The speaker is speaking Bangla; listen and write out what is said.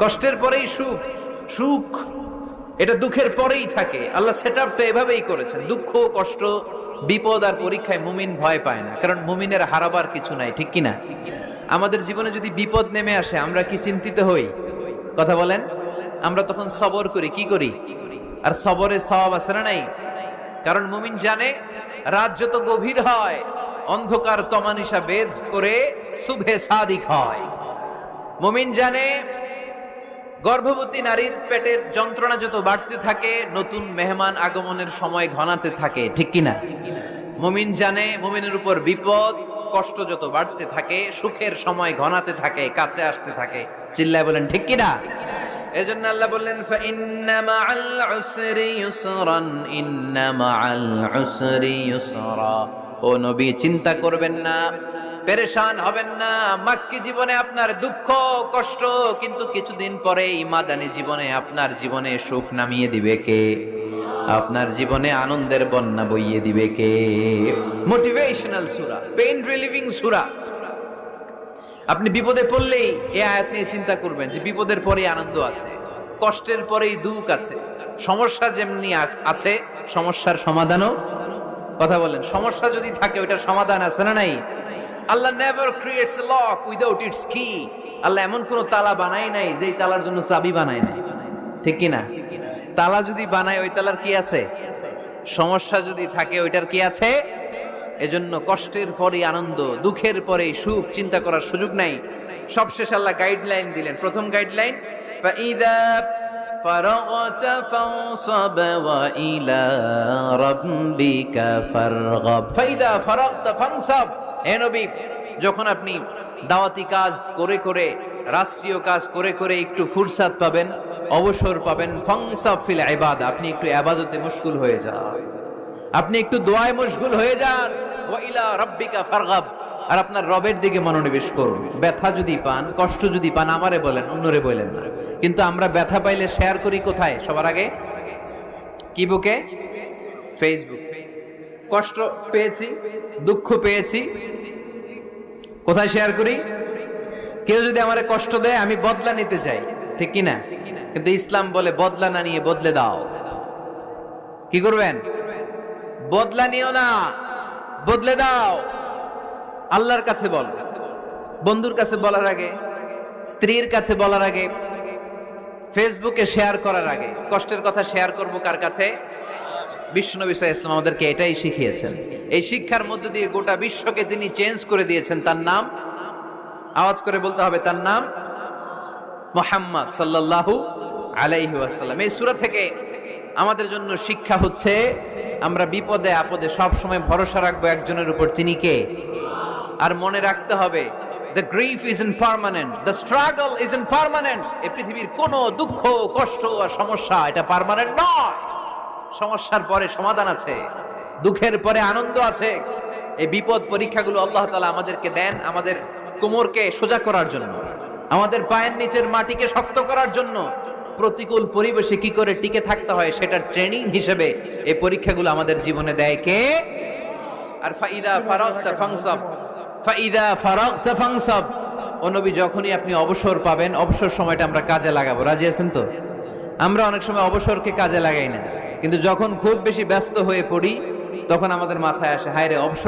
কষ্টের পরেই সুখ। সুখ এটা দুঃখের পরেই থাকে। আল্লাহ সেটআপটা এভাবেই করেছেন। দুঃখ, কষ্ট, বিপদ আর পরীক্ষায় মুমিন ভয় পায় না, কারণ মুমিনের হারাবার কিছু নাই, ঠিক কিনা? আমাদের জীবনে যদি বিপদ নেমে আসে আমরা কি চিন্তিত হই? কথা বলেন। আমরা তখন সবর করি, কি করি? আর সবরের সওয়াব আছে না নাই? কারণ মুমিন জানে রাত যত গভীর হয় অন্ধকার তমানিসা ভেদ করে সুবহে সাদিক হয়। মুমিন জানে গর্ভবতী নারীর পেটের যন্ত্রণা যত বাড়তে থাকে নতুন মেহমান আগমনের সময় ঘনাতে থাকে, ঠিক কিনা? মুমিন জানে মুমিনের উপর বিপদ কষ্ট যত বাড়তে থাকে সুখের সময় ঘনাতে থাকে, কাছে আসতে থাকে। চিল্লায় বলেন ঠিক কিনা? এজন্য আল্লাহ বললেন ফাইন্না মাআল উসরি ইউসরান, ইন্না মাআল উসরি ইউসরা। ও নবী, চিন্তা করবেন না, পেরেশান হবেন না। মাক্কি জীবনে আপনার দুঃখ কষ্ট, কিন্তু কিছুদিন পরেই মাদানী জীবনে আপনার জীবনে সুখ নামিয়ে দিবে কে? আপনার জীবনে আনন্দের বন্যা বইয়ে দিবে কে? মোটিভেশনাল সূরা, পেইন রিলিভিং সূরা। আপনি বিপদে পড়লেই এই আয়াত নিয়ে চিন্তা করবেন যে বিপদের পরেই আনন্দ আছে, কষ্টের পরেই দুঃখ আছে। সমস্যা যেমনি আছে সমস্যার সমাধানও। কথা বলেন, সমস্যা যদি থাকে ওইটার সমাধান আছে না নাই? Allah never creates a lock without its key. Allah এমন কোন তালা বানায় নাই যেই তালার জন্য চাবি বানায় নাই, ঠিক কিনা? তালা যদি বানায় ওই তালার কি আছে? সমস্যা যদি থাকে ওইটার কি আছে? এজন্য কষ্টের পরে আনন্দ, দুঃখের পরে সুখ চিন্তা করার সুযোগ নাই। সবশেষ আল্লাহ গাইডলাইন দিলেন। প্রথম গাইডলাইন ফাইদা ফারাগতা ফানসাব ওয়া ইলা রাব্বিকা ফারগাব। ফাইদা ফারাগতা ফানসাব। হে নবী, যখন আপনি দাওয়াতি কাজ করে করে রাষ্ট্রীয় কাজ করে করে একটু ফুরসাত পাবেন, অবসর পাবেন, ফানসাব ফিল ইবাদা, আপনি একটু ইবাদতে মশগুল হয়ে যান, আপনি একটু দোয়ায় মশগুল হয়ে যান। ওয়া ইলা রাব্বিকা ফারগাব, আর আপনার রবের দিকে মনোনিবেশ করুন। ব্যথা যদি পান, কষ্ট যদি পান আমারে বলেন, অন্যরে বলেন না। কিন্তু আমরা ব্যথা পাইলে শেয়ার করি কোথায়? সবার আগে কি বুকে? ফেসবুক। কষ্ট পেয়েছি, দুঃখ পেয়েছি, কোথায় শেয়ার করি? কেউ যদি আমারে কষ্ট দেয় আমি বদলা নিতে চাই, ঠিক কিনা? কিন্তু ইসলাম বলে বদলা না নিয়ে বদলে দাও। কি করবেন? বদলা নিও না, বদলে দাও। আল্লাহর কাছে বল, বন্ধুর কাছে বলার আগে, স্ত্রীর কাছে বলার আগে, ফেসবুকে শেয়ার করার আগে কষ্টের কথা শেয়ার করব কার কাছে? বিশ্বনবী সাল্লাল্লাহু আলাইহি ওয়াসাল্লাম আমাদেরকে এটাই শিখিয়েছেন। এই শিক্ষার মধ্য দিয়ে গোটা বিশ্বকে তিনি চেঞ্জ করে দিয়েছেন। তার নাম আওয়াজ করে বলতে হবে, তার নাম মুহাম্মদ সাল্লাল্লাহু আলাইহি ওয়াসাল্লাম। এই সূরা থেকে আমাদের জন্য শিক্ষা হচ্ছে আমরা বিপদে আপদে সব সময় ভরসা রাখবো একজনের উপর, তিনি কে? আর মনে রাখতে হবে the grief isn't permanent, the struggle isn't permanent. এই পৃথিবীর কোনো দুঃখ কষ্ট আর সমস্যা এটা পার্মানেন্ট নয়। সমস্যার পরে সমাধান আছে, দুঃখের পরে আনন্দ আছে। এই বিপদ পরীক্ষাগুলো আল্লাহ তাআলা আমাদেরকে দেন আমাদের কোমরকে সোজা করার জন্য, আমাদের পায়ের নিচের মাটিকে শক্ত করার জন্য। প্রতিকূল পরিবেশে কি করে টিকে থাকতে হয় সেটার ট্রেনিং হিসেবে এই পরীক্ষাগুলো আমাদের জীবনে দেয় কে? আর ফাইদা ফারাগতা ফানসাব, ফাইদা ফারাগতা ফানসাব। ও নবী, যখনই আপনি অবসর পাবেন, অবসর সময়টা আমরা কাজে লাগাবো। রাজি আছেন তো? আমরা অনেক সময় অবসরকে কাজে লাগাই না, কিন্তু যখন খুব বেশি ব্যস্ত হয়ে পড়ি তখন আমাদের মাথায় আসে হায় রে অবসর